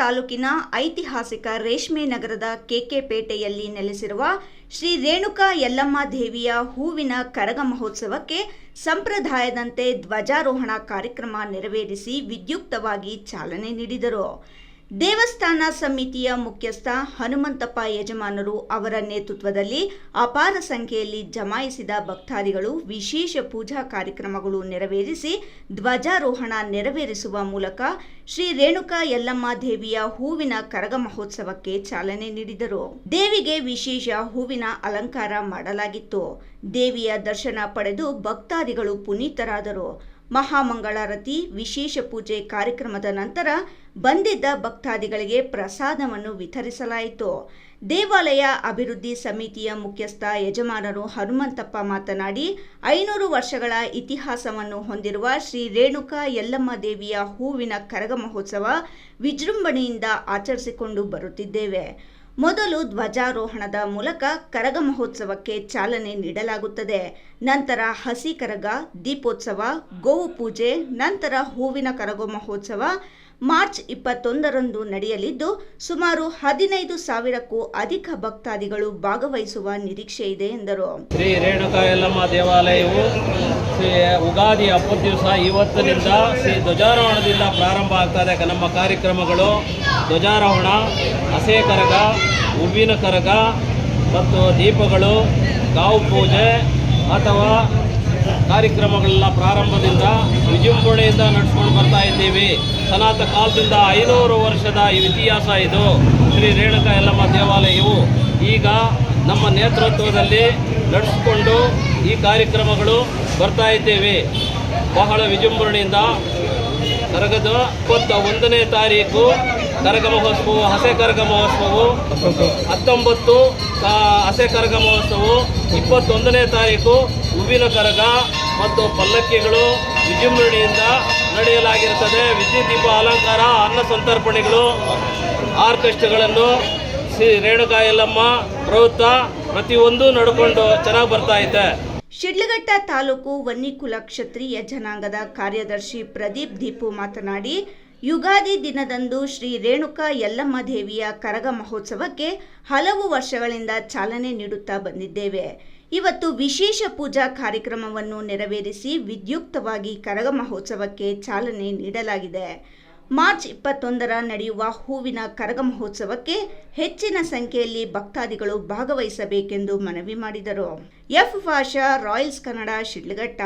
ತಾಲೂಕಿನ ಐತಿಹಾಸಿಕ ರೇಷ್ಮೆ ನಗರದ ಕೆಕೆಪೇಟೆಯಲ್ಲಿ ನೆಲೆಸಿರುವ ಶ್ರೀ ರೇಣುಕಾ ಯಲ್ಲಮ್ಮ ದೇವಿಯ ಹೂವಿನ ಕರಗ ಮಹೋತ್ಸವಕ್ಕೆ ಸಂಪ್ರದಾಯದಂತೆ ಧ್ವಜಾರೋಹಣ ಕಾರ್ಯಕ್ರಮ ನೆರವೇರಿಸಿ ವಿದ್ಯುಕ್ತವಾಗಿ ಚಾಲನೆ ನೀಡಿದರು. ದೇವಸ್ಥಾನ ಸಮಿತಿಯ ಮುಖ್ಯಸ್ಥ ಹನುಮಂತಪ್ಪ ಯಜಮಾನರು ಅವರ ನೇತೃತ್ವದಲ್ಲಿ ಅಪಾರ ಸಂಖ್ಯೆಯಲ್ಲಿ ಜಮಾಯಿಸಿದ ಭಕ್ತಾದಿಗಳು ವಿಶೇಷ ಪೂಜಾ ಕಾರ್ಯಕ್ರಮಗಳು ನೆರವೇರಿಸಿ ಧ್ವಜಾರೋಹಣ ನೆರವೇರಿಸುವ ಮೂಲಕ ಶ್ರೀ ರೇಣುಕಾ ಯಲ್ಲಮ್ಮ ದೇವಿಯ ಹೂವಿನ ಕರಗ ಮಹೋತ್ಸವಕ್ಕೆ ಚಾಲನೆ ನೀಡಿದರು. ದೇವಿಗೆ ವಿಶೇಷ ಹೂವಿನ ಅಲಂಕಾರ ಮಾಡಲಾಗಿತ್ತು. ದೇವಿಯ ದರ್ಶನ ಪಡೆದು ಭಕ್ತಾದಿಗಳು ಪುನೀತರಾದರು. ಮಹಾಮಂಗಳಾರತಿ, ವಿಶೇಷ ಪೂಜೆ ಕಾರ್ಯಕ್ರಮದ ನಂತರ ಬಂದಿದ್ದ ಭಕ್ತಾದಿಗಳಿಗೆ ಪ್ರಸಾದವನ್ನು ವಿತರಿಸಲಾಯಿತು. ದೇವಾಲಯ ಅಭಿವೃದ್ಧಿ ಸಮಿತಿಯ ಮುಖ್ಯಸ್ಥ ಯಜಮಾನರು ಹನುಮಂತಪ್ಪ ಮಾತನಾಡಿ, 500 ವರ್ಷಗಳ ಇತಿಹಾಸವನ್ನು ಹೊಂದಿರುವ ಶ್ರೀ ರೇಣುಕಾ ಯಲ್ಲಮ್ಮ ದೇವಿಯ ಹೂವಿನ ಕರಗ ಮಹೋತ್ಸವ ವಿಜೃಂಭಣೆಯಿಂದ ಆಚರಿಸಿಕೊಂಡು ಬರುತ್ತಿದ್ದೇವೆ. ಮೊದಲು ಧ್ವಜಾರೋಹಣದ ಮೂಲಕ ಕರಗ ಮಹೋತ್ಸವಕ್ಕೆ ಚಾಲನೆ ನೀಡಲಾಗುತ್ತದೆ. ನಂತರ ಹಸಿ ಕರಗ, ದೀಪೋತ್ಸವ, ಗೋವು ಪೂಜೆ, ನಂತರ ಹೂವಿನ ಕರಗ ಮಹೋತ್ಸವ ಮಾರ್ಚ್ 21ರಂದು ನಡೆಯಲಿದ್ದು ಸುಮಾರು 15,000ಕ್ಕೂ ಅಧಿಕ ಭಕ್ತಾದಿಗಳು ಭಾಗವಹಿಸುವ ನಿರೀಕ್ಷೆ ಇದೆ ಎಂದರು. ಶ್ರೀ ರೇಣುಕಾ ಯಲ್ಲಮ್ಮ ದೇವಾಲಯವು ಉಗಾದಿ ಹಬ್ಬದ ದಿವಸ ಇವತ್ತಿನಿಂದ ಶ್ರೀ ಧ್ವಜಾರೋಹಣದಿಂದ ಪ್ರಾರಂಭ ಆಗ್ತದೆ. ನಮ್ಮ ಕಾರ್ಯಕ್ರಮಗಳು ಧ್ವಜಾರೋಹಣ, ಹಸೆ ಕರಗ, ಹೂವಿನ ಕರಗ ಮತ್ತು ದೀಪಗಳು, ಗಾವು ಪೂಜೆ ಅಥವಾ ಕಾರ್ಯಕ್ರಮಗಳೆಲ್ಲ ಪ್ರಾರಂಭದಿಂದ ವಿಜೃಂಭಣೆಯಿಂದ ನಡೆಸ್ಕೊಂಡು ಬರ್ತಾ ಇದ್ದೀವಿ. ಸನಾತನ ಕಾಲದಿಂದ 500 ವರ್ಷದ ಇತಿಹಾಸ ಇದು. ಶ್ರೀ ರೇಣುಕಾ ಯಲ್ಲಮ್ಮ ದೇವಾಲಯವು ಈಗ ನಮ್ಮ ನೇತೃತ್ವದಲ್ಲಿ ನಡೆಸಿಕೊಂಡು ಈ ಕಾರ್ಯಕ್ರಮಗಳು ಬರ್ತಾ ಇದ್ದೇವೆ. ಬಹಳ ವಿಜೃಂಭಣೆಯಿಂದ ಕರಗದ 21ನೇ ತಾರೀಕು ಕರಗ ಮಹೋತ್ಸವ, ಹಸೆ ಕರಗ ಮಹೋತ್ಸವವು 19 ಹಸೆ ಕರಗ ಮಹೋತ್ಸವವು, 21ನೇ ತಾರೀಕು ಹೂವಿನ ಕರಗ ಮತ್ತು ಪಲ್ಲಕ್ಕಿಗಳು ವಿಜೃಂಭಣೆಯಿಂದ ನಡೆಯಲಾಗಿರುತ್ತದೆ. ವಿದ್ಯುತ್ ದೀಪ ಅಲಂಕಾರ, ಅನ್ನ ಸಂತರ್ಪಣೆಗಳು, ಆರ್ಕೆಸ್ಟ್ರಾಗಳನ್ನು ಶ್ರೀ ರೇಣುಕಾ ಯಲ್ಲಮ್ಮ ಪ್ರವೃತ್ತ ಪ್ರತಿಯೊಂದು ನಡ್ಕೊಂಡು ಚೆನ್ನಾಗಿ ಬರ್ತಾ ಇದೆ. ಶಿಡ್ಲಘಟ್ಟ ತಾಲೂಕು ವನ್ನಿಕುಲ ಕ್ಷತ್ರಿಯ ಜನಾಂಗದ ಕಾರ್ಯದರ್ಶಿ ಪ್ರದೀಪ್ ದೀಪು ಮಾತನಾಡಿ, ಯುಗಾದಿ ದಿನದಂದು ಶ್ರೀ ರೇಣುಕಾ ಯಲ್ಲಮ್ಮ ದೇವಿಯ ಕರಗ ಮಹೋತ್ಸವಕ್ಕೆ ಹಲವು ವರ್ಷಗಳಿಂದ ಚಾಲನೆ ನೀಡುತ್ತಾ ಬಂದಿದ್ದೇವೆ. ಇವತ್ತು ವಿಶೇಷ ಪೂಜಾ ಕಾರ್ಯಕ್ರಮವನ್ನು ನೆರವೇರಿಸಿ ವಿದ್ಯುಕ್ತವಾಗಿ ಕರಗ ಮಹೋತ್ಸವಕ್ಕೆ ಚಾಲನೆ ನೀಡಲಾಗಿದೆ. ಮಾರ್ಚ್ 21ರ ನಡೆಯುವ ಹೂವಿನ ಕರಗ ಮಹೋತ್ಸವಕ್ಕೆ ಹೆಚ್ಚಿನ ಸಂಖ್ಯೆಯಲ್ಲಿ ಭಕ್ತಾದಿಗಳು ಭಾಗವಹಿಸಬೇಕೆಂದು ಮನವಿ ಮಾಡಿದರು. ಎಫ್ ಭಾಷಾ, ರಾಯಲ್ಸ್ ಕನ್ನಡ, ಶಿಡ್ಲಘಟ್ಟ.